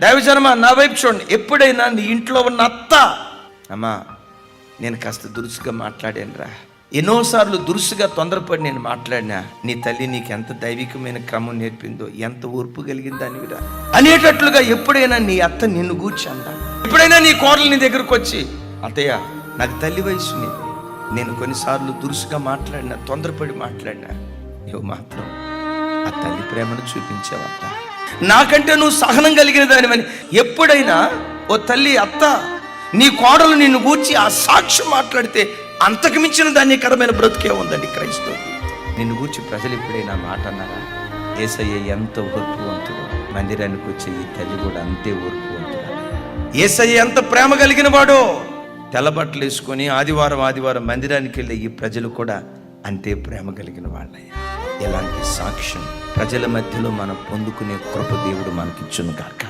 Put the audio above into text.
దైవజనమా, నా వైపు చూడండి. ఎప్పుడైనా నీ ఇంట్లో ఉన్న అత్త, అమ్మా నేను కాస్త దురుసుగా మాట్లాడానురా, ఎన్నోసార్లు దురుసుగా తొందరపడి నేను మాట్లాడినా, నీ తల్లి నీకు ఎంత దైవికమైన క్రమం నేర్పిందో, ఎంత ఓర్పు కలిగిందో అనివిరా అనేటట్లుగా ఎప్పుడైనా నీ అత్త నిన్ను గూర్చి అందా? ఎప్పుడైనా నీ కోడలు నీ దగ్గరకు వచ్చి, అత్తయ్య నాకు తల్లి వయసు నేను కొన్నిసార్లు దురుసుగా మాట్లాడినా, తొందరపడి మాట్లాడినా, నువ్వు మాత్రం ఆ తల్లి ప్రేమను చూపించావట, నాకంటే నువ్వు సహనం కలిగిన దానివని ఎప్పుడైనా ఓ తల్లి అత్త నీ కోడలు నిన్ను గూర్చి ఆ సాక్ష్యం మాట్లాడితే అంతకు మించిన ధాన్యకరమైన బ్రతుకే ఉందండి క్రైస్తవులు. నిన్ను గూర్చి ప్రజలు ఎప్పుడైనా మాట అన్నారా? యేసయ్య ఎంత ఓర్పువంతుడు, మందిరానికి వచ్చే ఈ తల్లి కూడా అంతే ఓర్పువంతుడు. యేసయ్య ఎంత ప్రేమ కలిగిన వాడో, తెల్లబట్టలు వేసుకొని ఆదివారం మందిరానికి వెళ్ళే ఈ ప్రజలు కూడా అంతే ప్రేమ కలిగిన వాళ్ళయ్యా. ఎలాంటి సాక్ష్యం ప్రజల మధ్యలో మనం పొందుకునే కృప దేవుడు మనకిచ్చును గాక.